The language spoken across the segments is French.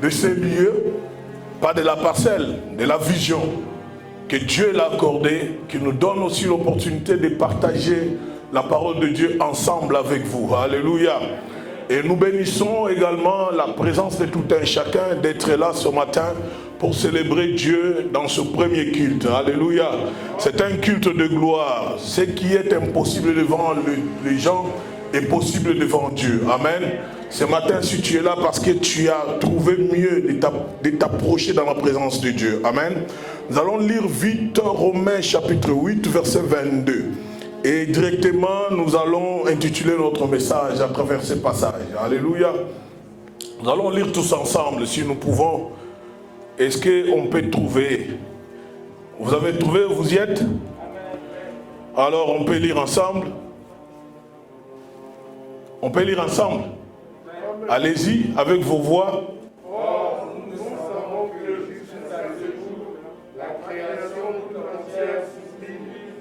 de ces lieux, pas de la parcelle, de la vision que Dieu l'a accordée, qui nous donne aussi l'opportunité de partager la parole de Dieu ensemble avec vous. Alléluia. Et nous bénissons également la présence de tout un chacun d'être là ce matin pour célébrer Dieu dans ce premier culte. Alléluia. C'est un culte de gloire. Ce qui est impossible devant les gens est possible devant Dieu. Amen. Ce matin, si tu es là parce que tu as trouvé mieux de t'approcher dans la présence de Dieu. Amen. Nous allons lire vite Romains chapitre 8, verset 22. Et directement, nous allons intituler notre message à travers ce passage. Alléluia. Nous allons lire tous ensemble, si nous pouvons. Est-ce qu'on peut trouver? Vous avez trouvé? Vous y êtes? Alors, on peut lire ensemble. On peut lire ensemble. Allez-y, avec vos voix. Or, nous savons que jusqu'à ce jour, la création tout entière souffre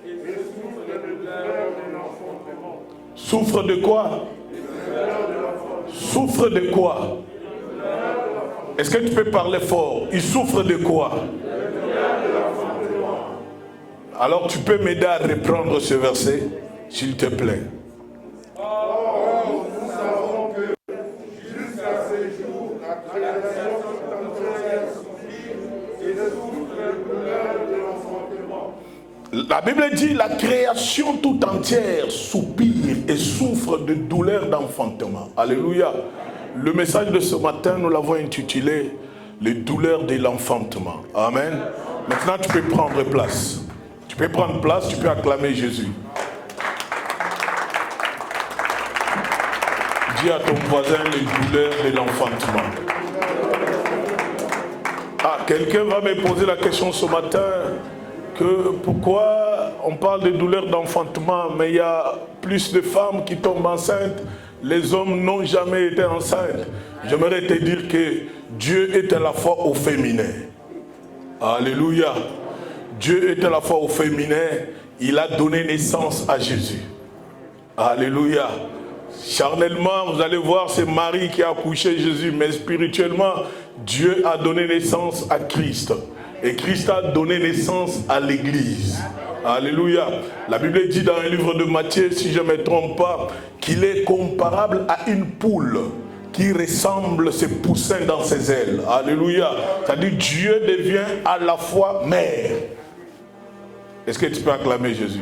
et souffre de douleur de l'enfantement. Souffre de quoi? Souffre de quoi? Est-ce que tu peux parler fort? Il souffre de quoi? Alors tu peux m'aider à reprendre ce verset, s'il te plaît. Or, nous savons que jusqu'à ce jour, la création tout entière souffre et souffre de douleur de l'enfantement. La Bible dit la création tout entière soupire et souffre de douleur d'enfantement. Alléluia. Le message de ce matin, nous l'avons intitulé « Les douleurs de l'enfantement ». Amen. Maintenant, tu peux prendre place. Tu peux prendre place, tu peux acclamer Jésus. Dis à ton voisin les douleurs de l'enfantement. Ah, quelqu'un va me poser la question ce matin que pourquoi on parle de douleurs d'enfantement, mais il y a plus de femmes qui tombent enceintes. Les hommes n'ont jamais été enceintes. J'aimerais te dire que Dieu est à la fois au féminin. Alléluia. Dieu est à la fois au féminin. Il a donné naissance à Jésus. Alléluia. Charnellement, vous allez voir, c'est Marie qui a accouché Jésus. Mais spirituellement, Dieu a donné naissance à Christ. Et Christ a donné naissance à l'Église. Alléluia. La Bible dit dans le livre de Matthieu, si je ne me trompe pas, qu'il est comparable à une poule qui ressemble ses poussins dans ses ailes. Alléluia. C'est-à-dire Dieu devient à la fois mère. Est-ce que tu peux acclamer Jésus?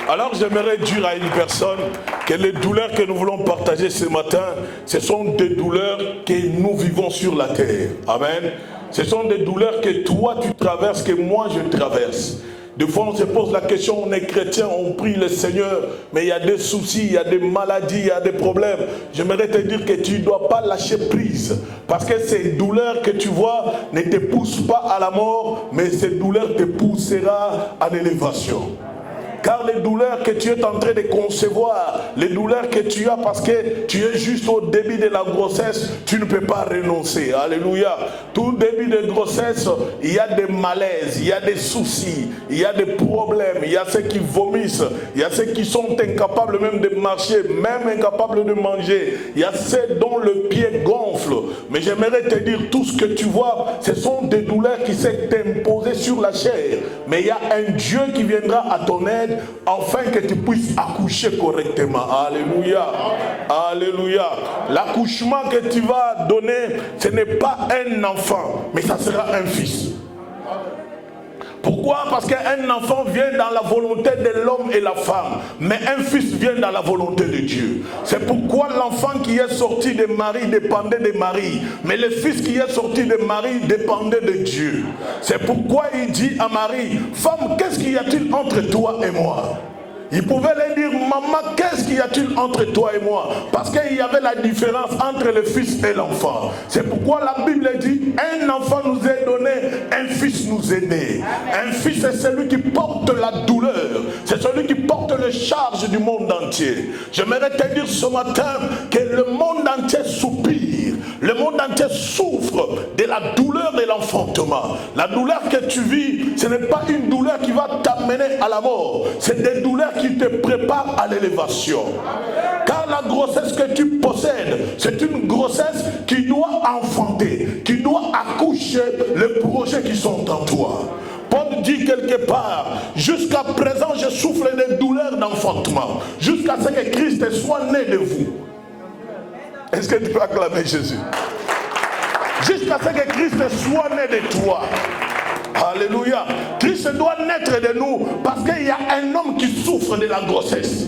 Alors j'aimerais dire à une personne que les douleurs que nous voulons partager ce matin, ce sont des douleurs que nous vivons sur la terre. Amen. Ce sont des douleurs que toi tu traverses, que moi je traverse. Des fois on se pose la question, on est chrétien, on prie le Seigneur, mais il y a des soucis, il y a des maladies, il y a des problèmes. J'aimerais te dire que tu ne dois pas lâcher prise. Parce que ces douleurs que tu vois ne te poussent pas à la mort, mais ces douleurs te poussera à l'élévation. Car les douleurs que tu es en train de concevoir, les douleurs que tu as parce que tu es juste au début de la grossesse, tu ne peux pas renoncer. Alléluia. Tout début de grossesse, il y a des malaises, il y a des soucis, il y a des problèmes, il y a ceux qui vomissent, il y a ceux qui sont incapables même de marcher, même incapables de manger. Il y a ceux dont le pied gonfle. Mais j'aimerais te dire, tout ce que tu vois, ce sont des douleurs qui s'est imposées sur la chair. Mais il y a un Dieu qui viendra à ton aide afin que tu puisses accoucher correctement. Alléluia. Alléluia. L'accouchement que tu vas donner, ce n'est pas un enfant, mais ça sera un fils. Pourquoi? Parce qu'un enfant vient dans la volonté de l'homme et la femme, mais un fils vient dans la volonté de Dieu. C'est pourquoi l'enfant qui est sorti de Marie dépendait de Marie, mais le fils qui est sorti de Marie dépendait de Dieu. C'est pourquoi il dit à Marie, femme, qu'est-ce qu'il y a-t-il entre toi et moi? Il pouvait lui dire, maman, qu'est-ce qu'il y a-t-il entre toi et moi? Parce qu'il y avait la différence entre le fils et l'enfant. C'est pourquoi la Bible dit, un enfant nous est donné, un fils nous est né. Un fils, c'est celui qui porte la douleur. C'est celui qui porte les charges du monde entier. J'aimerais te dire ce matin que le monde entier soupire. Le monde entier souffre de la douleur de l'enfantement. La douleur que tu vis, ce n'est pas une douleur qui va t'amener t'amener à la mort. C'est des douleurs qui te préparent à l'élévation. Car la grossesse que tu possèdes, c'est une grossesse qui doit enfanter, qui doit accoucher les projets qui sont en toi. Paul dit quelque part, jusqu'à présent je souffre des douleurs d'enfantement, jusqu'à ce que Christ soit né de vous. Est-ce que tu peux acclamer Jésus? Jusqu'à ce que Christ soit né de toi. Alléluia. Christ doit naître de nous parce qu'il y a un homme qui souffre de la grossesse.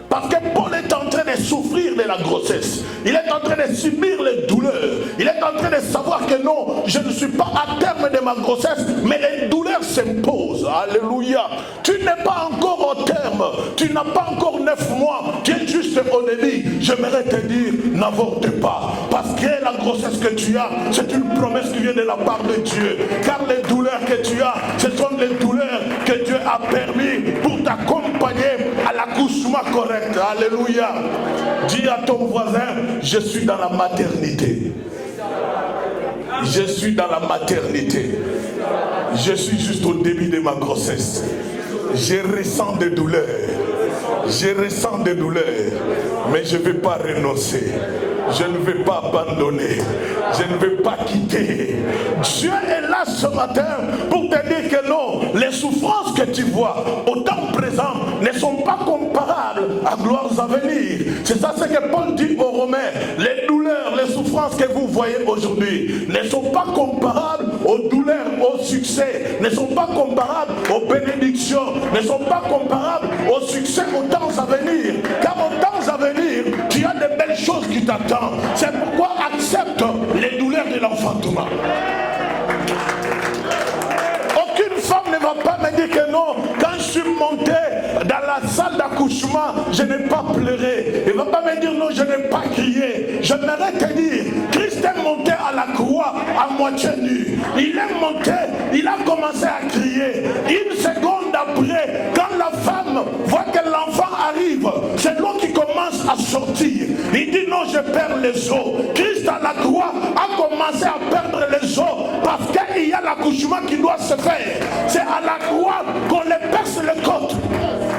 Parce que Paul est en train de souffrir de la grossesse. Il est en train de subir les douleurs. Il est en train de savoir que non, je ne suis pas à terme de ma grossesse, mais les douleurs s'imposent. Alléluia. Tu n'es pas encore au terme. Tu n'as pas encore 9 mois. Tu es juste au début. J'aimerais te dire, n'avorte pas. Parce que la grossesse que tu as, c'est une promesse qui vient de la part de Dieu. Car les douleurs que tu as, ce sont les douleurs que Dieu a permis pour t'accompagner à l'accouchement correct. Alléluia. Dis à ton voisin, je suis dans la maternité. Je suis dans la maternité. Je suis juste au début de ma grossesse. Je ressens des douleurs. Je ressens des douleurs. Mais je ne vais pas renoncer. Je ne vais pas abandonner. Je ne vais pas quitter. Dieu est là ce matin pour te dire que non, les souffrances que tu vois au temps présent ne sont pas comparables à gloires à venir. C'est ça ce que Paul dit aux Romains. Les douleurs, les souffrances que vous voyez aujourd'hui ne sont pas comparables aux douleurs, au succès, ne sont pas comparables aux bénédictions, ne sont pas comparables au succès aux temps à venir. Car aux temps à venir, tu as de belles choses qui t'attendent. C'est pourquoi accepte les douleurs de l'enfantement. Aucune femme ne va pas me dire que non, quand je suis monté dans la salle d'accouchement, je n'ai pas pleuré. Elle ne va pas me dire non, je n'ai pas crié. J'aimerais te dire, Christ est monté à la croix à moitié nu. Il est monté, il a commencé à crier. Une seconde après, quand la femme voit que l'enfant arrive, c'est l'eau qui commence à sortir. Il dit non, je perds les os. Christ à la croix a commencé à perdre les os parce qu'il y a l'accouchement qui doit se faire. C'est à la croix qu'on les perce les côtes.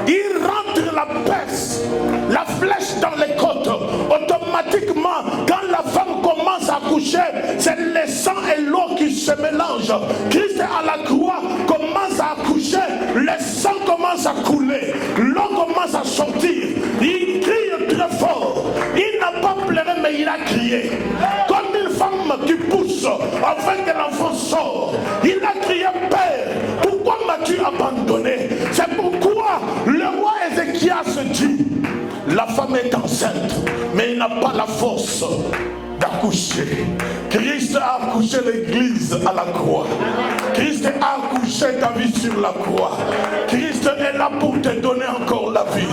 Il rentre la perce, la flèche dans les côtes. Automatiquement, quand la femme commence à coucher, c'est le sang et l'eau qui se mélangent. Christ à la croix commence à accoucher, le sang commence à couler, l'eau commence à sortir. Il crie très fort. Il n'a pas pleuré, mais il a crié. Comme une femme qui pousse afin que l'enfant sort. Il a crié, Père, pourquoi m'as-tu abandonné? C'est pourquoi le roi Ézéchias dit, la femme est enceinte, mais il n'a pas la force d'accoucher. Christ a accouché l'église à la croix. Christ a accouché ta vie sur la croix. Christ est là pour te donner encore la vie.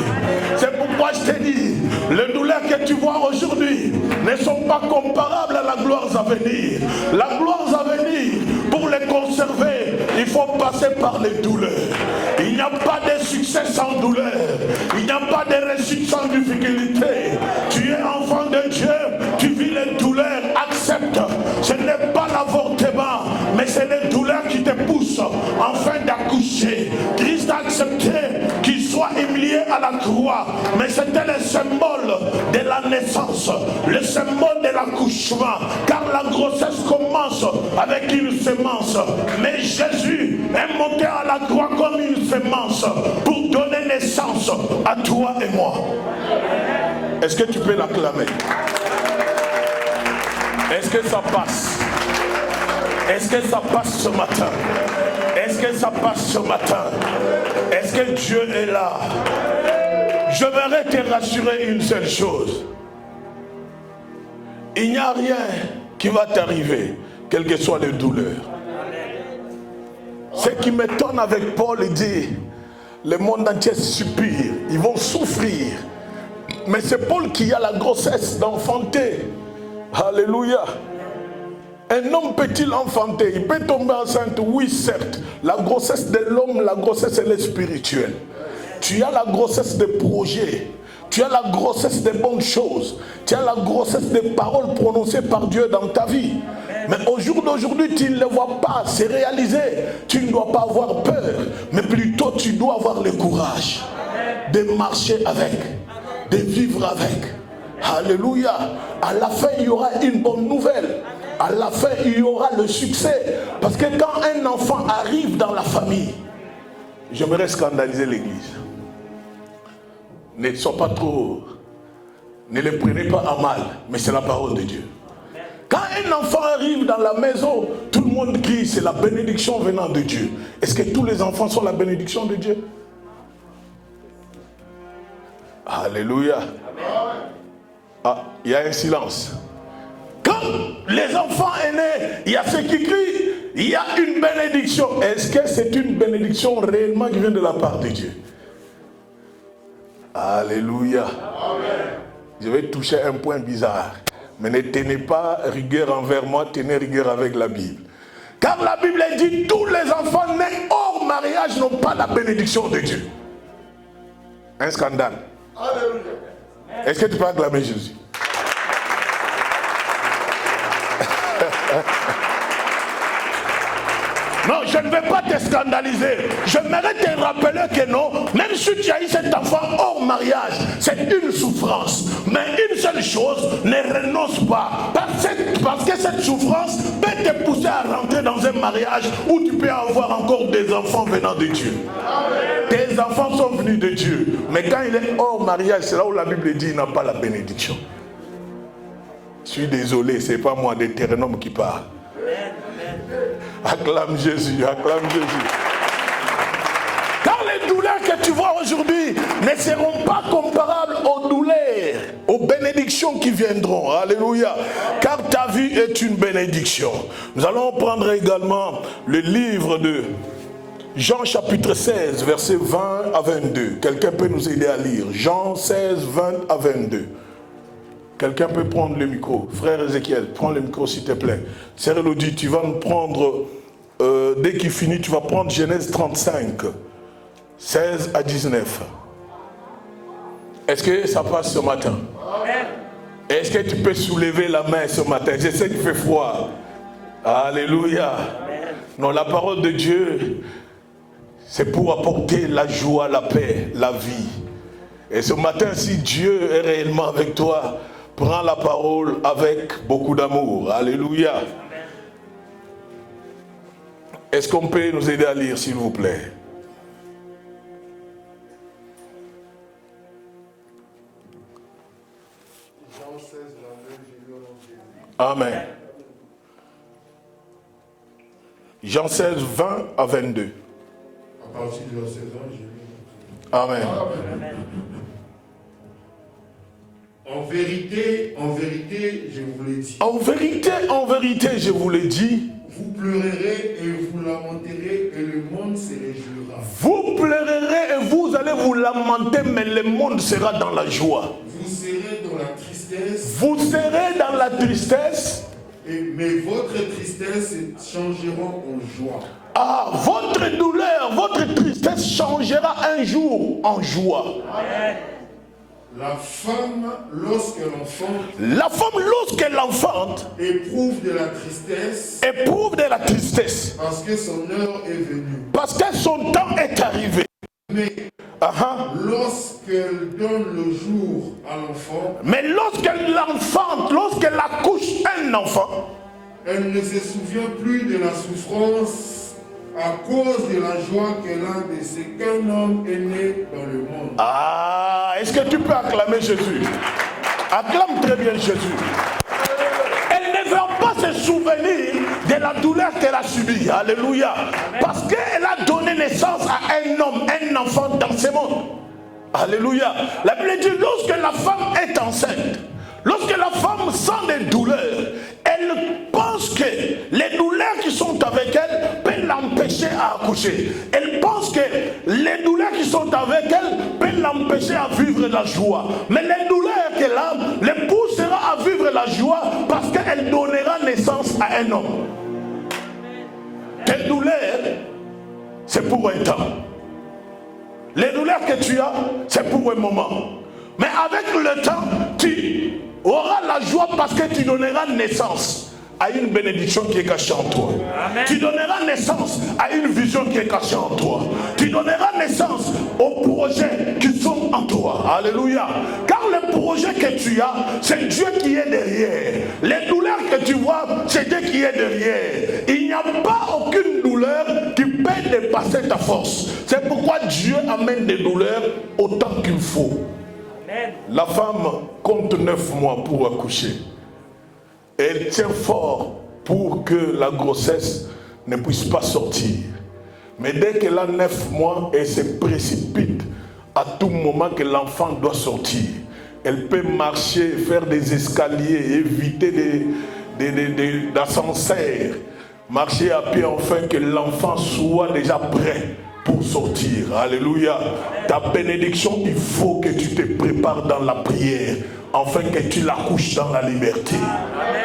C'est pourquoi je te dis, les douleurs que tu vois aujourd'hui ne sont pas comparables à la gloire à venir. La gloire à venir, pour les conserver, il faut passer par les douleurs. Il n'y a pas de succès sans douleur. Il n'y a pas de réussite sans difficulté. Tu es enfant de Dieu, tu vis les douleurs, accepte. Ce n'est pas l'avortement, mais c'est les douleurs qui te poussent afin d'accoucher. Christ a accepté qu'il soit humilié à la croix, mais c'était le symbole de la naissance, le symbole de l'accouchement, car la grossesse commence avec une semence. Mais Jésus est monté à la croix comme une semence pour donner naissance à toi et moi. Est-ce que tu peux l'acclamer? Est-ce que ça passe? Est-ce que ça passe ce matin? Est-ce que ça passe ce matin? Est-ce que Dieu est là? Je voudrais te rassurer une seule chose. Il n'y a rien qui va t'arriver, quelles que soient les douleurs. Ce qui m'étonne avec Paul, il dit, le monde entier supplie, ils vont souffrir. Mais c'est Paul qui a la grossesse d'enfanter. Alléluia. Un homme peut-il enfanter? Il peut tomber enceinte? Oui, certes. La grossesse de l'homme, la grossesse, elle est spirituelle. Tu as la grossesse des projets. Tu as la grossesse des bonnes choses. Tu as la grossesse des paroles prononcées par Dieu dans ta vie. Mais au jour d'aujourd'hui, tu ne le vois pas, c'est réalisé. Tu ne dois pas avoir peur, mais plutôt tu dois avoir le courage de marcher avec, de vivre avec. Alléluia. À la fin, il y aura une bonne nouvelle. À la fin, il y aura le succès. Parce que quand un enfant arrive dans la famille, j'aimerais scandaliser l'église. Ne sois pas trop... Ne les prenez pas à mal, mais c'est la parole de Dieu. Quand un enfant arrive dans la maison, tout le monde crie, c'est la bénédiction venant de Dieu. Est-ce que tous les enfants sont la bénédiction de Dieu? Alléluia. Ah, il y a un silence. Quand les enfants sont nés, il y a ceux qui crient, il y a une bénédiction. Est-ce que c'est une bénédiction réellement qui vient de la part de Dieu? Alléluia. Amen. Je vais toucher un point bizarre. Mais ne tenez pas rigueur envers moi, tenez rigueur avec la Bible. Car la Bible dit, tous les enfants nés hors mariage n'ont pas la bénédiction de Dieu. Un scandale. Alléluia. Est-ce que tu peux acclamer Jésus? Non, je ne vais pas te scandaliser. J'aimerais te rappeler que non, même si tu as eu cet enfant hors mariage, c'est une souffrance. Mais une seule chose, ne renonce pas. Parce que cette souffrance peut te pousser à rentrer dans un mariage où tu peux avoir encore des enfants venant de Dieu. Tes enfants sont venus de Dieu. Mais quand il est hors mariage, c'est là où la Bible dit qu'il n'a pas la bénédiction. Je suis désolé, ce n'est pas moi, Deutéronome qui parle. Acclame Jésus, acclame Jésus. Car les douleurs que tu vois aujourd'hui ne seront pas comparables aux douleurs, aux bénédictions qui viendront. Alléluia. Car ta vie est une bénédiction. Nous allons prendre également le livre de Jean chapitre 16, versets 20 à 22. Quelqu'un peut nous aider à lire. Jean 16, 20 à 22. Quelqu'un peut prendre le micro. Frère Ézéchiel, prends le micro s'il te plaît. Sœur Elodie, tu vas nous prendre, dès qu'il finit, tu vas prendre Genèse 35, 16 à 19. Est-ce que ça passe ce matin? Est-ce que tu peux soulever la main ce matin? Je sais qu'il fait froid. Alléluia. Non, la parole de Dieu, c'est pour apporter la joie, la paix, la vie. Et ce matin, si Dieu est réellement avec toi, prends la parole avec beaucoup d'amour. Alléluia. Est-ce qu'on peut nous aider à lire, s'il vous plaît? Jean 16, 22, Amen. Jean 16, 20 à 22. à partir de la 16 ans, j'ai lu. Amen. Amen. En vérité, je vous l'ai dit. En vérité, je vous l'ai dit. Vous pleurerez et vous lamenterez et le monde se réjouira. Vous pleurerez et vous allez vous lamenter, mais le monde sera dans la joie. Vous serez dans la tristesse. Vous serez dans la tristesse. Mais votre tristesse changera en joie. Ah, votre douleur, votre tristesse changera un jour en joie. Amen. La femme, lorsqu'elle enfante, éprouve de la tristesse, parce que son heure est venue. Parce que son temps est arrivé. Mais lorsqu'elle donne le jour à l'enfant, lorsqu'elle accouche un enfant, elle ne se souvient plus de la souffrance à cause de la joie qu'elle a de ce qu'un homme est né dans le monde. Ah, est-ce que tu peux acclamer Jésus? Acclame très bien Jésus. Elle ne va pas se souvenir de la douleur qu'elle a subie. Alléluia. Parce qu'elle a donné naissance à un homme, un enfant dans ce monde. Alléluia. La Bible dit, lorsque la femme est enceinte, lorsque la femme sent des douleurs, elle pense que les douleurs qui sont avec elle peuvent l'empêcher à accoucher. Elle pense que les douleurs qui sont avec elle peuvent l'empêcher à vivre la joie. Mais les douleurs qu'elle a les poussera à vivre la joie parce qu'elle donnera naissance à un homme. Tes douleurs, c'est pour un temps. Les douleurs que tu as, c'est pour un moment. Mais avec le temps, tu auras la joie parce que tu donneras naissance à une bénédiction qui est cachée en toi. Amen. Tu donneras naissance à une vision qui est cachée en toi. Tu donneras naissance aux projets qui sont en toi. Alléluia. Car le projet que tu as, c'est Dieu qui est derrière. Les douleurs que tu vois, c'est Dieu qui est derrière. Il n'y a pas aucune douleur qui peut dépasser ta force. C'est pourquoi Dieu amène des douleurs autant qu'il faut. Amen. La femme compte 9 mois pour accoucher. Elle tient fort pour que la grossesse ne puisse pas sortir. Mais dès qu'elle a 9 mois, elle se précipite à tout moment que l'enfant doit sortir. Elle peut marcher, faire des escaliers, éviter d'ascenseurs, marcher à pied afin que l'enfant soit déjà prêt pour sortir. Alléluia. Ta bénédiction, il faut que tu te prépares dans la prière, afin que tu l'accouches dans la liberté. Amen.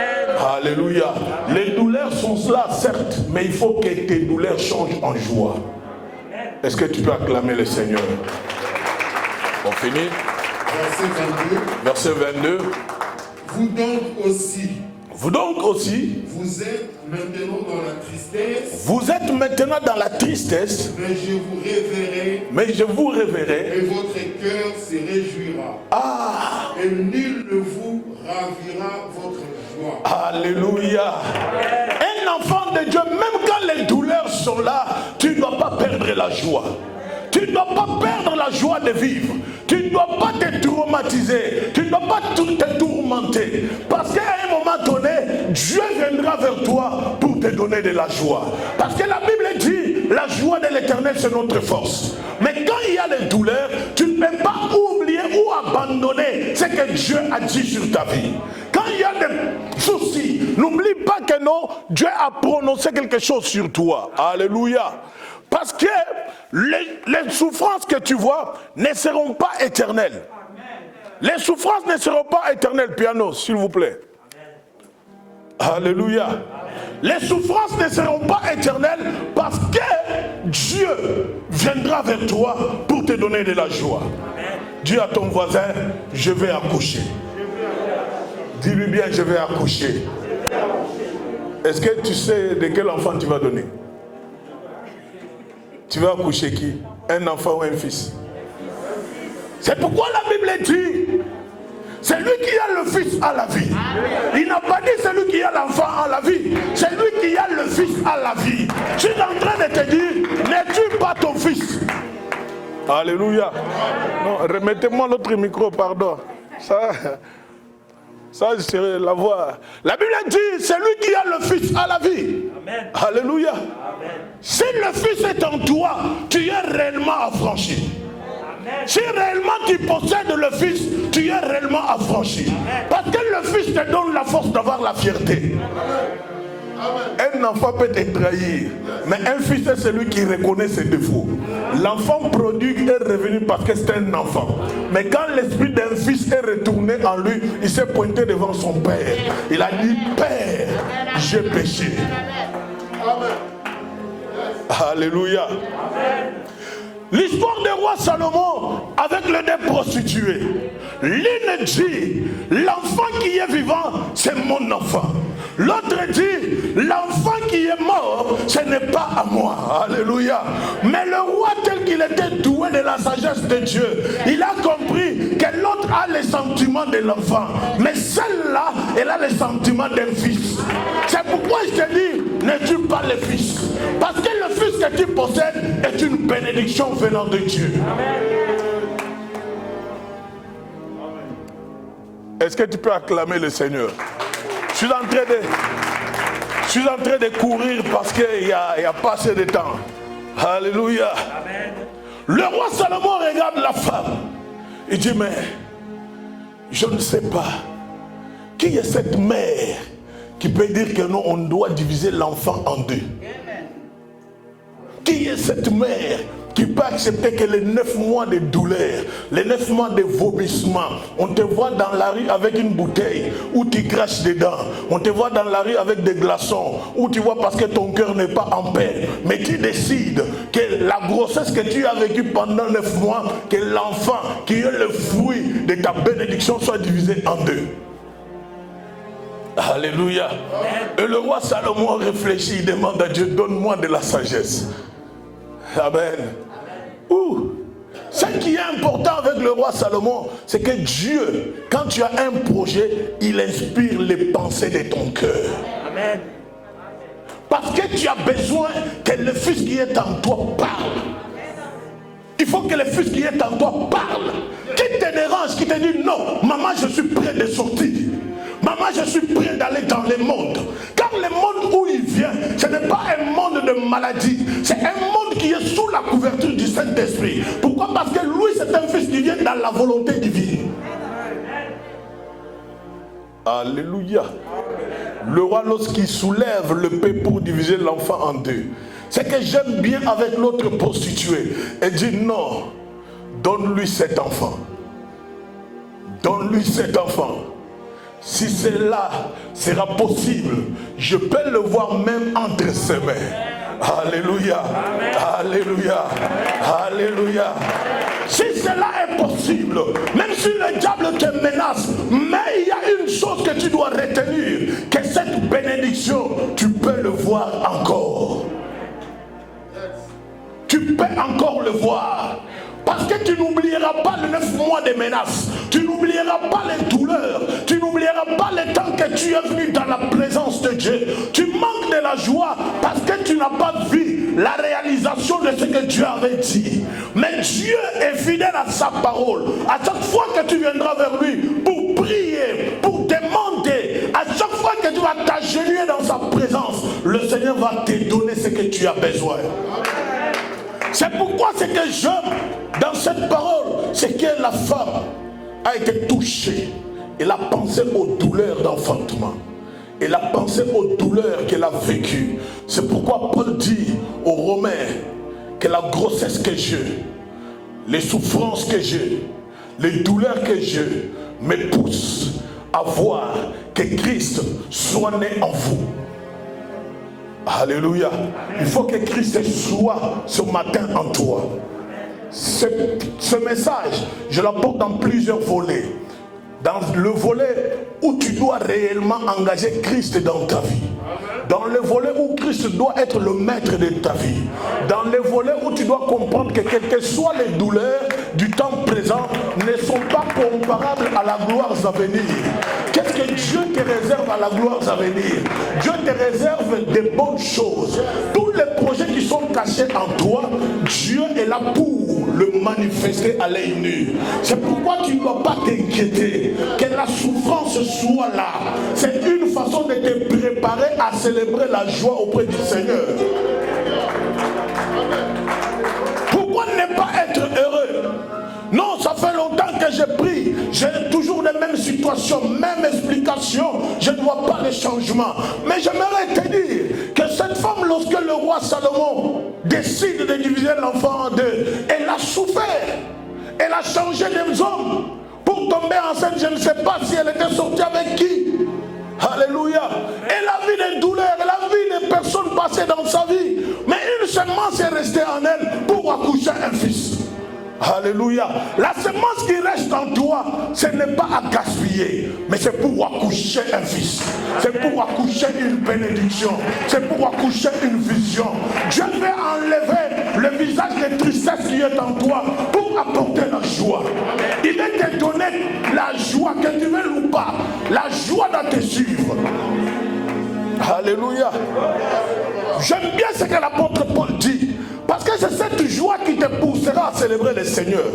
Alléluia. Les douleurs sont là, certes, mais il faut que tes douleurs changent en joie. Est-ce que tu peux acclamer le Seigneur? On finit. Verset 22. Vous donc aussi, vous êtes maintenant dans la tristesse. Vous êtes maintenant dans la tristesse. Mais je vous réveillerai. Et votre cœur se réjouira. Ah. Et nul ne vous ravira votre joie. Alléluia. Un enfant de Dieu, même quand les douleurs sont là, tu ne dois pas perdre la joie. Tu ne dois pas perdre la joie de vivre. Tu ne dois pas te traumatiser. Tu ne dois pas te tourmenter. Parce qu'à un moment donné, Dieu viendra vers toi pour te donner de la joie. Parce que la Bible dit, la joie de l'Éternel, c'est notre force. Mais quand il y a les douleurs, tu ne peux pas oublier ou abandonner ce que Dieu a dit sur ta vie. Quand il y a des soucis, n'oublie pas que non, Dieu a prononcé quelque chose sur toi. Alléluia. Parce que les souffrances que tu vois ne seront pas éternelles. Les souffrances ne seront pas éternelles. Piano, s'il vous plaît. Alléluia. Les souffrances ne seront pas éternelles parce que Dieu viendra vers toi pour te donner de la joie. Dis à ton voisin, je vais accoucher. Dis-lui bien, je vais accoucher. Est-ce que tu sais de quel enfant tu vas donner? Tu vas accoucher qui? Un enfant ou un fils? C'est pourquoi la Bible dit, celui qui a le fils a la vie. Il n'a pas dit celui qui a l'enfant a la vie. Celui qui a le fils a la vie. Je suis en train de te dire, ne tue pas ton fils. Alléluia. Non, remettez-moi l'autre micro, pardon. Ça, c'est la voix. La Bible dit, celui qui a le Fils a la vie. Amen. Alléluia. Amen. Si le Fils est en toi, tu es réellement affranchi. Amen. Si réellement tu possèdes le Fils, tu es réellement affranchi. Amen. Parce que le Fils te donne la force d'avoir la fierté. Amen. Un enfant peut te trahir, mais un fils est celui qui reconnaît ses défauts. L'enfant prodigue est revenu parce que c'est un enfant. Mais quand l'esprit d'un fils est retourné en lui, il s'est pointé devant son père. Il a dit, Père, j'ai péché. Amen. Alléluia. Amen. L'histoire du roi Salomon avec les deux prostituées. L'une dit, l'enfant qui est vivant, c'est mon enfant. L'autre dit, l'enfant qui est mort, ce n'est pas à moi. Alléluia. Mais le roi, tel qu'il était doué de la sagesse de Dieu, il a compris que l'autre a les sentiments de l'enfant. Mais celle-là, elle a les sentiments d'un fils. C'est pourquoi je te dis, ne tue pas le fils. Parce que le fils que tu possèdes est une bénédiction venant de Dieu. Est-ce que tu peux acclamer le Seigneur? Je suis en train de courir parce qu'il n'y a pas assez de temps. Alléluia. Amen. Le roi Salomon regarde la femme. Il dit, mais je ne sais pas. Qui est cette mère qui peut dire que non, on doit diviser l'enfant en deux? Qui est cette mère qui peut accepter que les 9 mois de douleur, les 9 mois de vomissement, on te voit dans la rue avec une bouteille où tu craches dedans, on te voit dans la rue avec des glaçons, où tu vois parce que ton cœur n'est pas en paix, mais tu décides que la grossesse que tu as vécue pendant 9 mois, que l'enfant qui est le fruit de ta bénédiction soit divisé en deux. Alléluia. Et le roi Salomon réfléchit, il demande à Dieu, donne-moi de la sagesse. Amen. Ce qui est important avec le roi Salomon, c'est que Dieu, quand tu as un projet, il inspire les pensées de ton cœur. Amen. Parce que tu as besoin que le fils qui est en toi parle. Il faut que le fils qui est en toi parle. Qui te dérange, qui te dit non, maman, je suis prêt de sortir. Maman, je suis prêt d'aller dans le monde. Car le monde où il vient, ce n'est pas un monde de maladie. C'est un monde qui est sous la couverture du Saint-Esprit. Pourquoi? Parce que lui, c'est un fils qui vient dans la volonté divine. Alléluia. Le roi, lorsqu'il soulève le paix pour diviser l'enfant en deux, c'est que j'aime bien avec l'autre prostituée. Et dit non, donne-lui cet enfant. Donne-lui cet enfant. Si cela sera possible, je peux le voir même entre ses mains. Alléluia. Amen. Alléluia. Alléluia. Si cela est possible, même si le diable te menace, mais il y a une chose que tu dois retenir, que cette bénédiction, tu peux le voir encore. Tu peux encore le voir. Parce que tu n'oublieras pas les 9 mois de menaces. Tu n'oublieras pas les douleurs. Tu n'oublieras pas le temps que tu es venu dans la présence de Dieu. Tu manques de la joie parce que tu n'as pas vu la réalisation de ce que Dieu avait dit. Mais Dieu est fidèle à sa parole. À chaque fois que tu viendras vers lui pour prier, pour demander, à chaque fois que tu vas t'agenouiller dans sa présence, le Seigneur va te donner ce que tu as besoin. C'est pourquoi ce que j'aime dans cette parole, c'est que la femme a été touchée. Elle a pensé aux douleurs d'enfantement. Elle a pensé aux douleurs qu'elle a vécues. C'est pourquoi Paul dit aux Romains que la grossesse que j'ai, les souffrances que j'ai, les douleurs que j'ai me poussent à voir que Christ soit né en vous. Alléluia. Il faut que Christ soit ce matin en toi. Ce message, je l'apporte dans plusieurs volets. Dans le volet où tu dois réellement engager Christ dans ta vie. Dans le volet où Christ doit être le maître de ta vie. Dans le volet où tu dois comprendre que quelles que soient les douleurs du temps présent ne sont pas comparables à la gloire à venir. Qu'est-ce que Dieu te réserve à la gloire à venir? Dieu te réserve des bonnes choses. Tous les projets qui sont cachés en toi, Dieu est là pour le manifester à l'œil nu. C'est pourquoi tu ne dois pas t'inquiéter que la souffrance soit là. C'est une façon de te préparer à célébrer la joie auprès du Seigneur. Pourquoi ne pas être heureux? Non, ça fait longtemps que j'ai pris. J'ai toujours les mêmes situations, mêmes explications. Je ne vois pas les changements. Mais j'aimerais te dire que cette femme, lorsque le roi Salomon décide de diviser l'enfant en deux, elle a souffert. Elle a changé des hommes pour tomber enceinte. Je ne sais pas si elle était sortie avec qui. Alléluia. Elle a vu des douleurs, elle a vu des personnes passer dans sa vie. Mais une semence est restée en elle pour accoucher un fils. Alléluia. La semence qui reste en toi, ce n'est pas à gaspiller, mais c'est pour accoucher un fils. C'est pour accoucher une bénédiction. C'est pour accoucher une vision. Dieu veut enlever le visage de tristesse qui est en toi pour apporter la joie. Il veut te donner la joie, que tu veux ou pas. La joie de te suivre. Alléluia. J'aime bien ce que l'apôtre Paul dit. Parce que c'est cette joie qui te poussera à célébrer le Seigneur.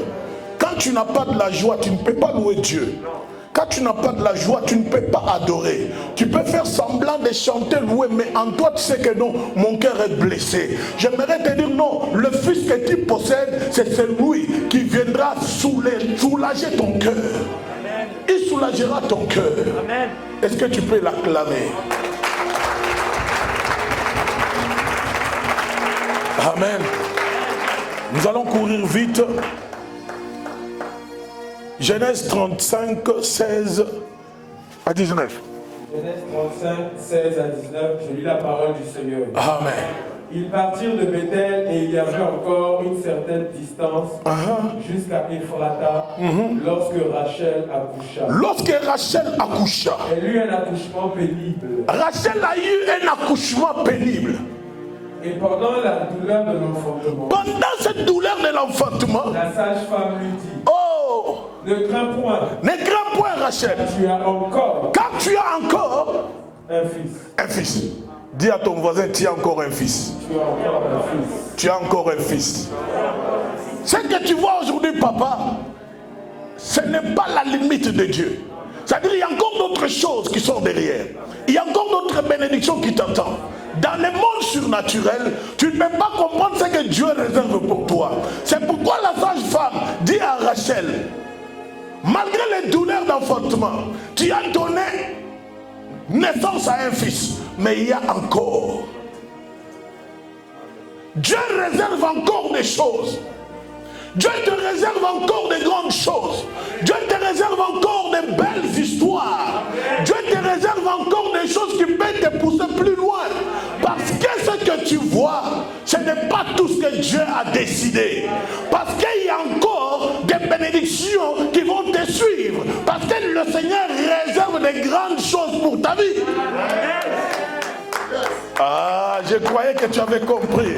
Quand tu n'as pas de la joie, tu ne peux pas louer Dieu. Quand tu n'as pas de la joie, tu ne peux pas adorer. Tu peux faire semblant de chanter, louer, mais en toi tu sais que non, mon cœur est blessé. J'aimerais te dire non, le fils que tu possèdes, c'est celui qui viendra soulager ton cœur. Il soulagera ton cœur. Est-ce que tu peux l'acclamer? Amen. Nous allons courir vite. Genèse 35, 16 à 19. Genèse 35, 16 à 19, je lis la parole du Seigneur. Amen. Ils partirent de Bethel et il y avait encore une certaine distance jusqu'à Ephrata lorsque Rachel accoucha. Lorsque Rachel accoucha. Elle eut un accouchement pénible. Rachel a eu un accouchement pénible. Et pendant la douleur de l'enfantement. Pendant cette douleur de l'enfantement. La sage-femme lui dit. Oh! Ne crains point. Ne crains point, Rachel. Tu as encore. Quand tu as encore un fils. Un fils. Dis à ton voisin, tu as encore un fils. Tu as encore un fils. Tu as encore un fils. Ce que tu vois aujourd'hui, papa, ce n'est pas la limite de Dieu. C'est-à-dire qu'il y a encore d'autres choses qui sont derrière. Il y a encore d'autres bénédictions qui t'attendent. Dans le monde surnaturel, tu ne peux pas comprendre ce que Dieu réserve pour toi. C'est pourquoi la sage-femme dit à Rachel, malgré les douleurs d'enfantement, tu as donné naissance à un fils. Mais il y a encore. Dieu réserve encore des choses. Dieu te réserve encore de grandes choses. Dieu te réserve encore de belles histoires. Dieu te réserve encore des choses qui peuvent te pousser plus loin. Parce que ce que tu vois, ce n'est pas tout ce que Dieu a décidé. Parce qu'il y a encore des bénédictions qui vont te suivre. Parce que le Seigneur réserve de grandes choses pour ta vie. Ah, je croyais que tu avais compris.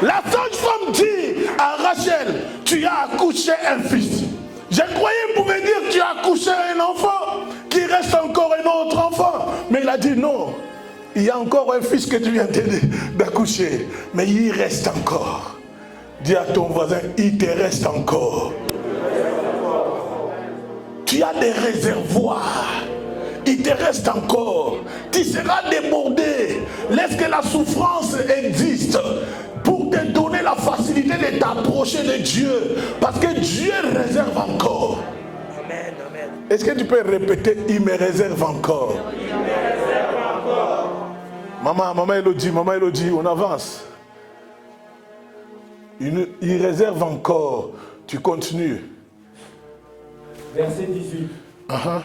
La sage-femme dit à Rachel, tu as accouché un fils. Je croyais qu'il pouvait dire, tu as accouché un enfant, qu'il reste encore un autre enfant. Mais il a dit non, il y a encore un fils que tu viens d'accoucher, mais il reste encore. Dis à ton voisin, il te reste encore. Tu as des réservoirs. Il te reste encore. Tu seras débordé. Laisse que la souffrance existe pour te donner la facilité de t'approcher de Dieu. Parce que Dieu réserve encore. Amen, amen. Est-ce que tu peux répéter, il me réserve encore? Il me réserve encore. Maman Elodie, on avance. Il réserve encore. Tu continues. Verset 18.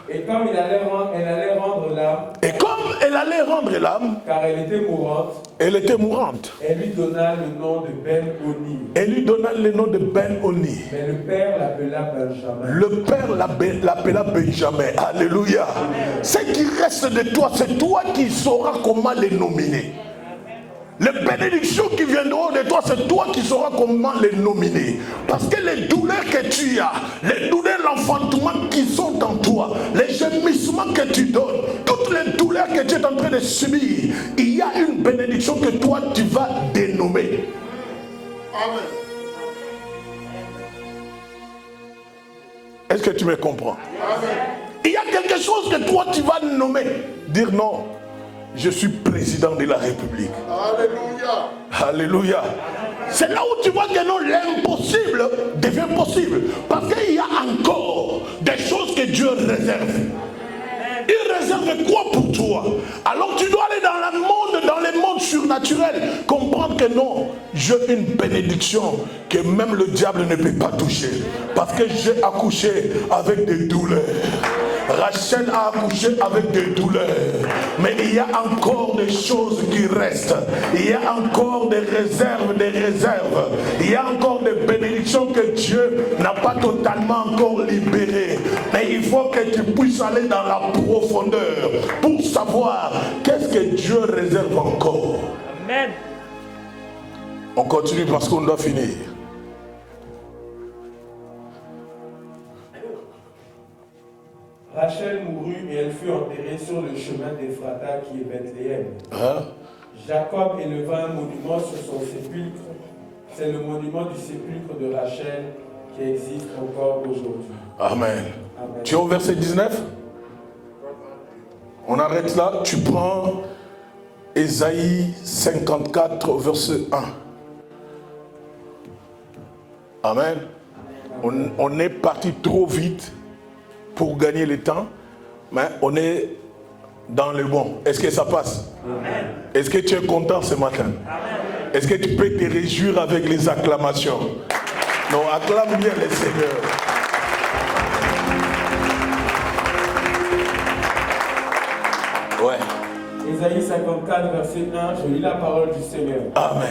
Et comme elle allait rendre l'âme. Et comme elle allait rendre l'âme. Car elle était mourante. Elle était mourante. Elle lui donna le nom de Ben-Oni. Elle lui donna le nom de Ben-Oni. Mais le père l'appela Benjamin. Le père l'appela Benjamin. Alléluia. Ce qui reste de toi, c'est toi qui sauras comment les nominer. Les bénédictions qui viendront de toi, c'est toi qui sauras comment les nominer. Parce que les douleurs que tu as, les douleurs l'enfantement qui sont en toi, les gémissements que tu donnes, toutes les douleurs que tu es en train de subir, il y a une bénédiction que toi tu vas dénommer. Amen. Est-ce que tu me comprends? Amen. Il y a quelque chose que toi tu vas nommer. Dire non. Je suis président de la République. Alléluia. Alléluia. C'est là où tu vois que non, l'impossible devient possible. Parce qu'il y a encore des choses que Dieu réserve. Il réserve quoi pour toi? Alors tu dois aller dans les mondes surnaturels, comprendre que non, j'ai une bénédiction que même le diable ne peut pas toucher. Parce que j'ai accouché avec des douleurs. Rachel a accouché avec des douleurs. Mais il y a encore des choses qui restent. Il y a encore des réserves, Il y a encore des bénédictions que Dieu n'a pas totalement encore libérées. Mais il faut que tu puisses aller dans la profondeur pour savoir qu'est-ce que Dieu réserve encore. Amen. On continue parce qu'on doit finir. Rachel mourut et elle fut enterrée sur le chemin d'Ephrata qui est Bethléem. Jacob éleva un monument sur son sépulcre. C'est le monument du sépulcre de Rachel qui existe encore aujourd'hui. Amen. Amen. Tu es au verset 19? On arrête là. Tu prends Ésaïe 54, verset 1. Amen. On est parti trop vite pour gagner le temps, mais on est dans le bon. Est-ce que ça passe? Amen. Est-ce que tu es content ce matin? Amen. Est-ce que tu peux te réjouir avec les acclamations? Non, acclame bien le Seigneur. Ouais. Ésaïe 54, verset 1, je lis la parole du Seigneur. Amen.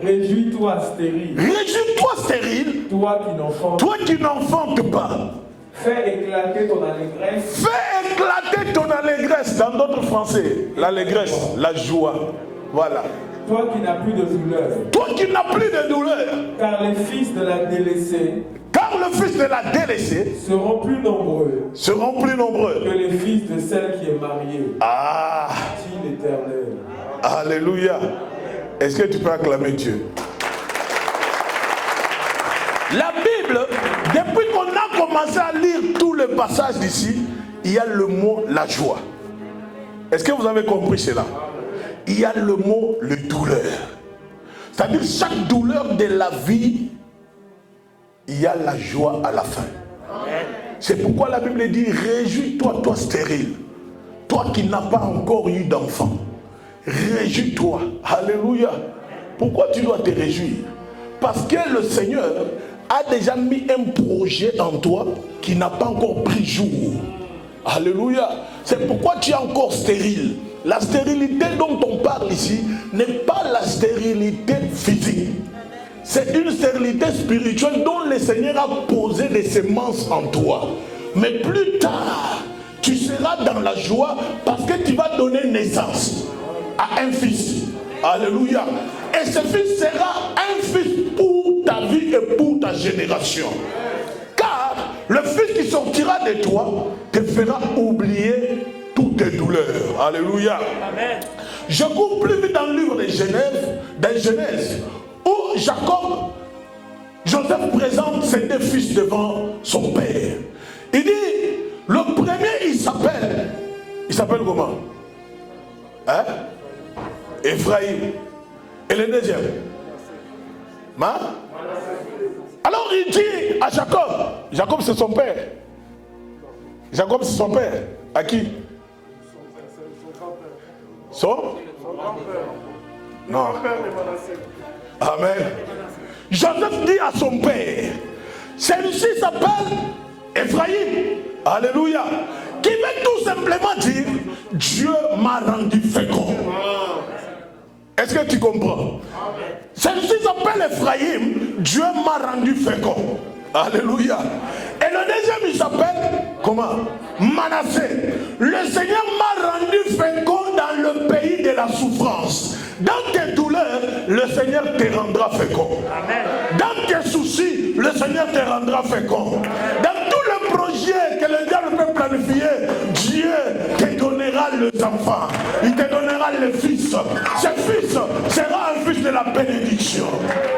Réjouis-toi, stérile. Réjouis-toi, stérile. Toi qui Toi qui n'enfantes pas. Fais éclater ton allégresse. Fais éclater ton allégresse. Dans d'autres français, l'allégresse, la joie. Voilà. Toi qui n'as plus de douleur. Toi qui n'as plus de douleur. Car les fils de la délaissée. Car le fils de la délaissée seront plus nombreux. Seront plus nombreux. Que les fils de celle qui est mariée. Ah. Dit l'Éternel. Alléluia. Est-ce que tu peux acclamer Dieu? La Bible, depuis qu'on a commencé à lire tous les passages d'ici, il y a le mot la joie. Est-ce que vous avez compris cela? Il y a le mot le douleur. C'est-à-dire chaque douleur de la vie, il y a la joie à la fin. C'est pourquoi la Bible dit, réjouis-toi, toi stérile, toi qui n'as pas encore eu d'enfant. Réjouis-toi. Alléluia. Pourquoi tu dois te réjouir? Parce que le Seigneur a déjà mis un projet en toi qui n'a pas encore pris jour. Alléluia. C'est pourquoi tu es encore stérile. La stérilité dont on parle ici n'est pas la stérilité physique. C'est une stérilité spirituelle dont le Seigneur a posé des semences en toi. Mais plus tard, tu seras dans la joie parce que tu vas donner naissance à un fils. Alléluia. Et ce fils sera un fils pour ta vie et pour ta génération. Car le fils qui sortira de toi te fera oublier toutes tes douleurs. Alléluia. Amen. Je cours plus vite dans le livre de Genèse, où Jacob, Joseph présente ses deux fils devant son père. Il dit, le premier il s'appelle comment? Hein? Ephraïm. Et le deuxième? Hein? Alors il dit à Jacob c'est son père. Jacob c'est son père. À qui? Son grand-père. Non. Amen. Joseph dit à son père, celui-ci s'appelle Ephraïm. Alléluia. Qui veut tout simplement dire, Dieu m'a rendu fécond. Est-ce que tu comprends? Celui-ci s'appelle Ephraïm, Dieu m'a rendu fécond. Alléluia. Et le deuxième il s'appelle comment? Manassé. Le Seigneur m'a rendu fécond dans le pays de la souffrance. Dans tes douleurs, le Seigneur te rendra fécond. Amen. Dans tes soucis, le Seigneur te rendra fécond. Dans tous les projets que le diable peut planifier, Dieu te donnera les enfants. Il te donnera les fils. Ce fils sera un fils de la bénédiction.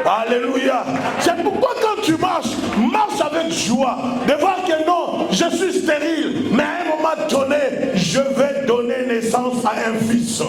Alléluia. C'est pourquoi quand tu marches, marche avec joie. De voir que non, je suis stérile, mais à un moment donné, je vais donner naissance à un fils.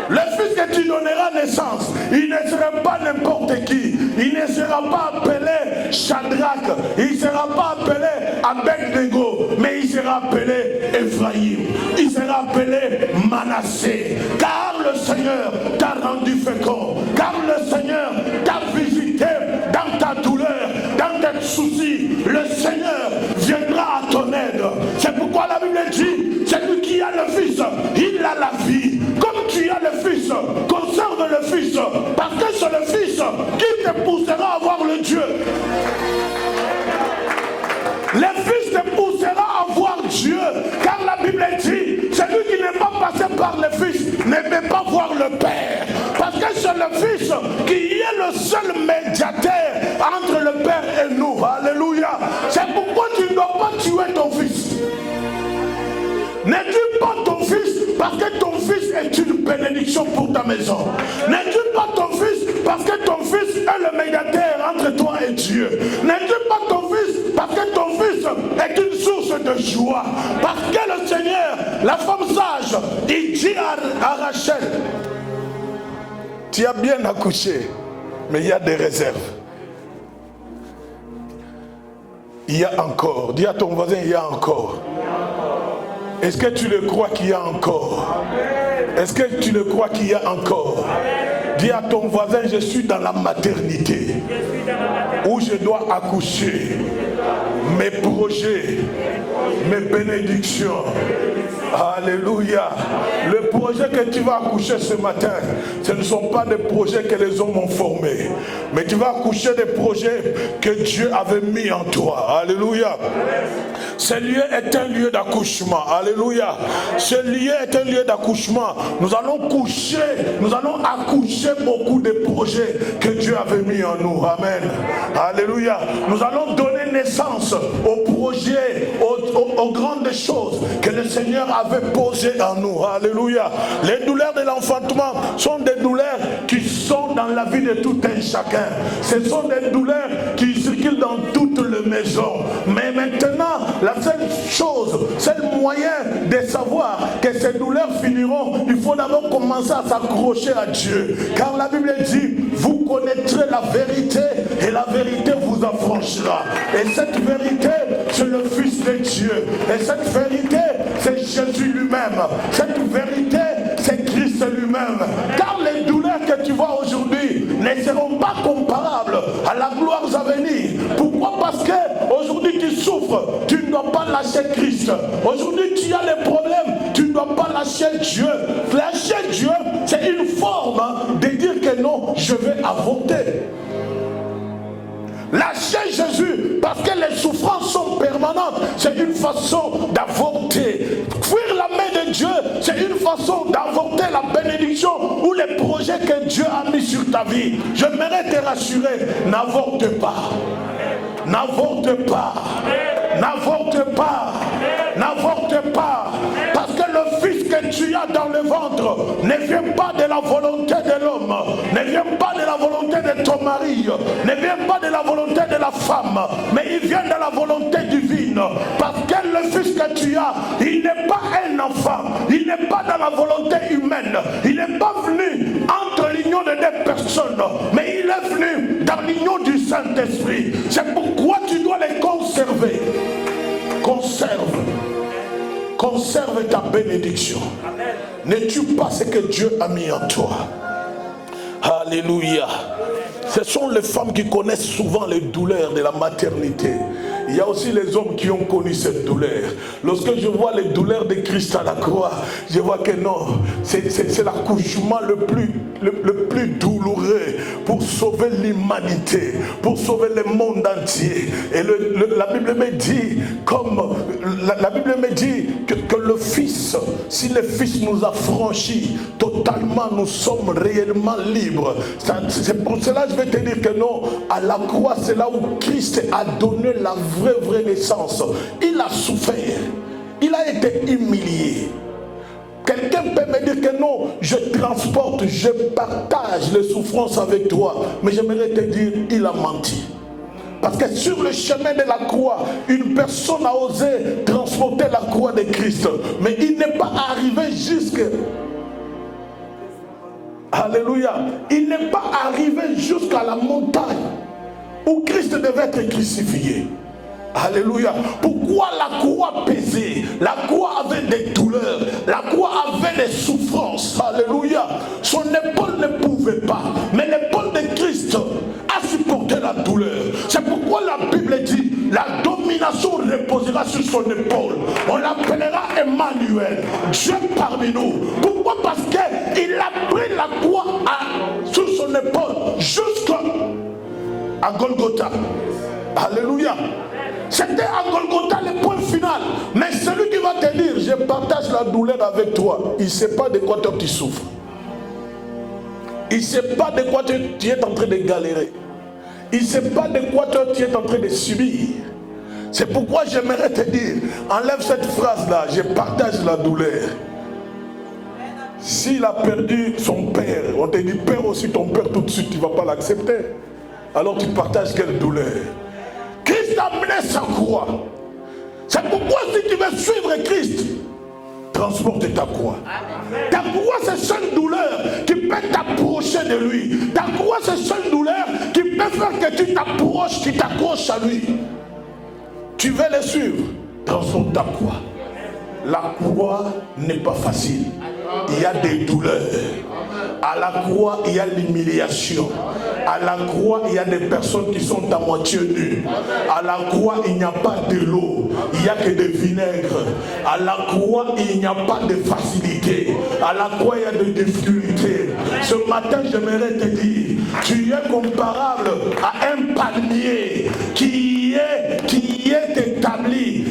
Le fils que tu donneras naissance, il ne sera pas n'importe qui. Il ne sera pas appelé Shadrach. Il ne sera pas appelé Abednego. Mais il sera appelé Ephraïm. Il sera appelé Manassé. Car le Seigneur t'a rendu fécond. Car le Seigneur t'a visité dans ta douleur, dans tes soucis. Le Seigneur viendra à ton aide. C'est pourquoi la Bible dit, celui qui a le Fils, il a la vie. Comme tu as le Fils, conserve le Fils, parce que c'est le Fils qui te poussera à voir le Dieu. Le Fils te poussera à voir Dieu, car la Bible dit, celui qui n'est pas passé par le Fils ne peut pas voir le Père. Parce que c'est le Fils qui est le seul médiateur entre le Père et nous. Alléluia. C'est pourquoi tu ne dois pas tuer ton Fils. Ne tue pas ton fils parce que ton fils est une bénédiction pour ta maison. Ne tue pas ton fils parce que ton fils est le médiateur entre toi et Dieu. Ne tue pas ton fils parce que ton fils est une source de joie. Parce que le Seigneur, la femme sage, il dit à Rachel, tu as bien accouché, mais il y a des réserves. Il y a encore. Dis à ton voisin, il y a encore. Est-ce que tu le crois qu'il y a encore? Est-ce que tu le crois qu'il y a encore? Dis à ton voisin, je suis dans la maternité où je dois accoucher. mes projets, mes bénédictions. Alléluia. Le projet que tu vas accoucher ce matin, ce ne sont pas des projets que les hommes ont formés, mais tu vas accoucher des projets que Dieu avait mis en toi. Alléluia. Ce lieu est un lieu d'accouchement. Alléluia. Ce lieu est un lieu d'accouchement. Nous allons accoucher beaucoup de projets que Dieu avait mis en nous. Amen. Alléluia. Nous allons donner naissance aux projets, aux grandes choses que le Seigneur avait posées en nous. Alléluia. Les douleurs de l'enfantement sont des douleurs qui sont dans la vie de tout un chacun. Ce sont des douleurs qui circulent dans toutes les maisons. Mais maintenant, la seule chose, seul moyen de savoir que ces douleurs finiront, il faut d'abord commencer à s'accrocher à Dieu. Car la Bible dit, vous connaîtrez la vérité et la vérité vous affranchira. Et cette vérité, c'est le Fils de Dieu. Et cette vérité, c'est Jésus lui-même. Cette vérité, c'est Christ lui-même. Car les douleurs que tu vois aujourd'hui ne seront pas comparables à la gloire à venir. Pourquoi? Parce que aujourd'hui tu souffres, tu ne dois pas lâcher Christ. Aujourd'hui tu as des problèmes, tu ne dois pas lâcher Dieu. Lâcher Dieu, c'est une forme de dire que non, je vais avorter. Lâcher Jésus parce que les souffrances sont permanentes, c'est une façon d'avorter. Fuir la main de Dieu, c'est une façon d'avorter la bénédiction ou les projets que Dieu a mis sur ta vie. J'aimerais te rassurer, n'avorte pas. N'avorte pas. N'avorte pas. N'avorte pas. Parce que le fils que tu as dans le ventre ne vient pas de la volonté de l'homme, ne vient pas de la volonté de ton mari, ne vient pas de la volonté de la femme, mais il vient de la volonté divine. Parce que le fils que tu as, il n'est pas un enfant, il n'est pas dans la volonté humaine, il n'est pas venu entre l'union de deux personnes, mais il est venu dans l'union du Saint-Esprit. C'est pourquoi tu dois les conserver. Conserve ta bénédiction. Ne tue pas ce que Dieu a mis en toi. Alléluia. Ce sont les femmes qui connaissent souvent les douleurs de la maternité. Il y a aussi les hommes qui ont connu cette douleur. Lorsque je vois les douleurs de Christ à la croix, je vois que non, c'est l'accouchement le plus douloureux pour sauver l'humanité, pour sauver le monde entier. Et la Bible me dit, la Bible me dit que le Fils, si le Fils nous a franchis, totalement nous sommes réellement libres. C'est pour cela que je vais te dire que non, à la croix, c'est là où Christ a donné la vraie naissance. Il a souffert, il a été humilié. Quelqu'un peut me dire que non, je transporte, je partage les souffrances avec toi. Mais j'aimerais te dire, il a menti. Parce que sur le chemin de la croix, une personne a osé transporter la croix de Christ. Mais il n'est pas arrivé jusque... Alléluia. Il n'est pas arrivé jusqu'à la montagne où Christ devait être crucifié. Alléluia. Pourquoi la croix pesait? La croix avait des douleurs. La croix avait des souffrances. Alléluia. Son épaule ne pouvait pas. Mais l'épaule de Christ a supporté la douleur. C'est pourquoi la Bible dit, la domination reposera sur son épaule. On l'appellera Emmanuel, Dieu parmi nous. Pourquoi? Parce qu'il a pris la croix sur son épaule jusqu'à Golgotha. Alléluia. C'était à Golgotha le point final. Mais celui qui va te dire, je partage la douleur avec toi, il ne sait pas de quoi toi tu souffres. Il ne sait pas de quoi tu es en train de galérer. Il ne sait pas de quoi toi tu es en train de subir. C'est pourquoi j'aimerais te dire, enlève cette phrase-là, je partage la douleur. S'il a perdu son père, on te dit, perds aussi ton père tout de suite, tu ne vas pas l'accepter. Alors tu partages quelle douleur? Christ a mené sa croix. C'est pourquoi si tu veux suivre Christ, transporte ta croix. Ta croix, c'est seule douleur qui peut t'approcher de lui. Ta croix, c'est seule douleur qui peut faire que tu t'approches, tu t'accroches à lui. Tu veux le suivre, transporte ta croix. La croix n'est pas facile. Il y a des douleurs. À la croix, il y a l'humiliation. À la croix, il y a des personnes qui sont à moitié nues. À la croix, il n'y a pas de l'eau. Il n'y a que des vinaigres. À la croix, il n'y a pas de facilité. À la croix, il y a des difficultés. Ce matin, j'aimerais te dire, tu es comparable à un palmier qui est établi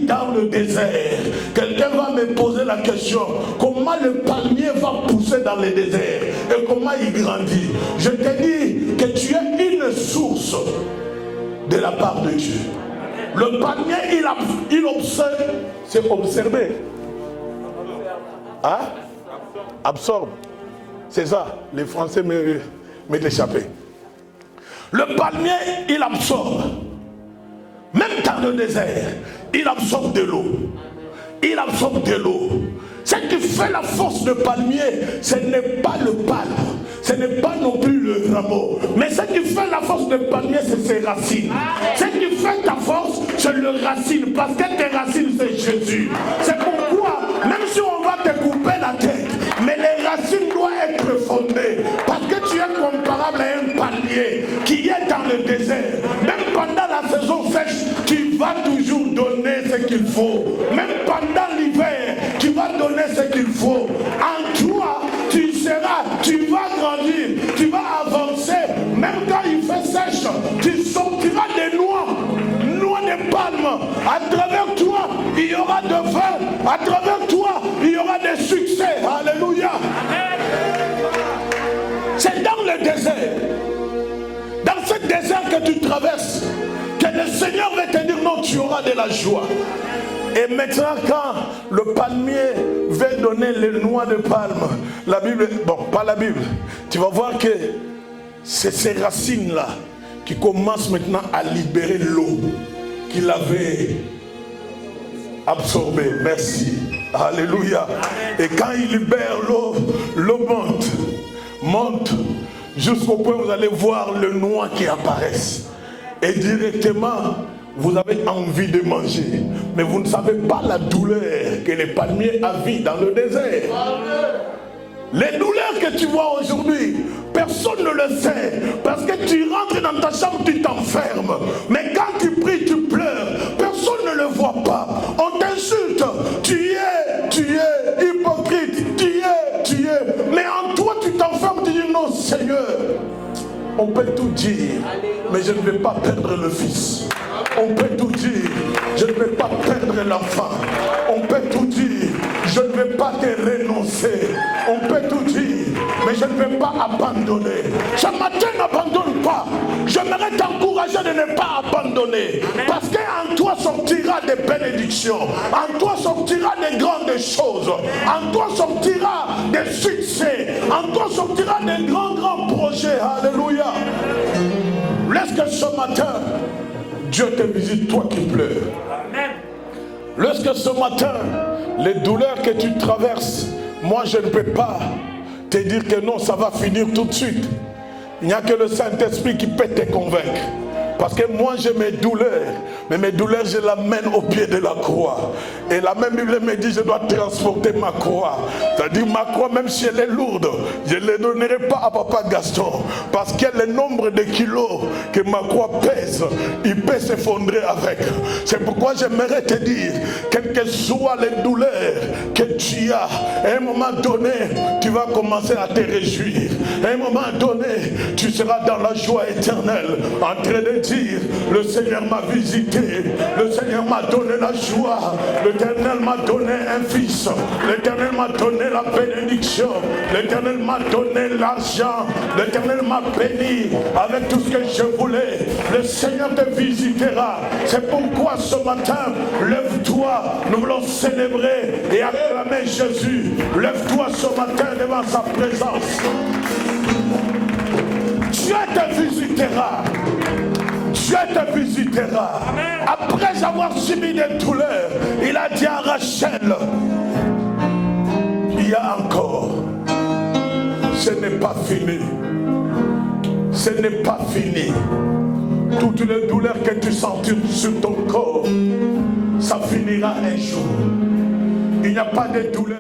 dans le désert. Quelqu'un va me poser la question, comment le palmier va pousser dans le désert et comment il grandit? Je te dis que tu es une source de la part de Dieu. Le palmier, il observe, c'est observer. Hein? Absorbe. C'est ça, les Français m'est échappé. Le palmier, il absorbe. Même dans le désert, il absorbe de l'eau. Il absorbe de l'eau. Ce qui fait la force de palmier, ce n'est pas le palme, ce n'est pas non plus le rameau. Mais ce qui fait la force de palmier, c'est ses racines. Ce qui fait ta force, c'est le racine. Parce que tes racines, c'est Jésus. C'est pourquoi, même si on va te couper la tête, mais les racines doivent être fondées. Parce que tu es comparable à un palmier qui est dans le désert. Même pendant la saison sèche, tu vas toujours donner ce qu'il faut. Même pendant l'hiver, tu vas donner ce qu'il faut. En toi, tu vas grandir, tu vas avancer. Même quand il fait sèche, tu sortiras des noix de palme. À travers toi, il y aura de vin. À travers toi, il y aura des succès. Alléluia. C'est dans le désert, dans ce désert que tu traverses, que le Seigneur va te dire non, tu auras de la joie. Et maintenant, quand le palmier va donner les noix de palme, la Bible, bon, pas la Bible, tu vas voir que c'est ces racines-là qui commencent maintenant à libérer l'eau qu'il avait absorbée. Merci. Alléluia. Et quand il libère l'eau, l'eau monte jusqu'au point où vous allez voir le noix qui apparaissent. Et directement, vous avez envie de manger, mais vous ne savez pas la douleur que les palmiers vivent dans le désert. Les douleurs que tu vois aujourd'hui, personne ne le sait, parce que tu rentres dans ta chambre, tu t'enfermes. Mais quand tu pries, tu pleures, personne ne le voit pas. On t'insulte, tu es hypocrite, tu es. Mais en toi, tu t'enfermes, tu dis non, Seigneur. On peut tout dire, mais je ne vais pas perdre le fils. On peut tout dire, je ne vais pas perdre l'enfant. On peut tout dire, je ne vais pas te renoncer. On peut tout dire, mais je ne vais pas abandonner. Ce matin, n'abandonne pas. J'aimerais t'encourager de ne pas abandonner. Parce qu'en toi sortira des bénédictions. En toi sortira des grandes choses. En toi sortira des succès. En toi sortira des grands projets. Alléluia. Lorsque ce matin, Dieu te visite, toi qui pleures. Lorsque ce matin, les douleurs que tu traverses, moi je ne peux pas te dire que non, ça va finir tout de suite. Il n'y a que le Saint-Esprit qui peut te convaincre. Parce que moi j'ai mes douleurs, mais mes douleurs je les mène au pied de la croix. Et la même Bible me dit je dois transporter ma croix. C'est-à-dire ma croix, même si elle est lourde, je ne les donnerai pas à Papa Gaston. Parce que le nombre de kilos que ma croix pèse, il peut s'effondrer avec. C'est pourquoi j'aimerais te dire, quelles que soient les douleurs que tu as, à un moment donné, tu vas commencer à te réjouir. À un moment donné, tu seras dans la joie éternelle, en train de dire, le Seigneur m'a visité, le Seigneur m'a donné la joie, l'Éternel m'a donné un fils, l'Éternel m'a donné la bénédiction, l'Éternel m'a donné l'argent, l'Éternel m'a béni avec tout ce que je voulais. Le Seigneur te visitera. C'est pourquoi ce matin, lève-toi, nous voulons célébrer et acclamer Jésus. Lève-toi ce matin devant sa présence. Dieu te visitera. Dieu te visitera. Après avoir subi des douleurs, il a dit à Rachel, il y a encore, ce n'est pas fini. Ce n'est pas fini. Toutes les douleurs que tu sens sur ton corps, ça finira un jour. Il n'y a pas de douleur.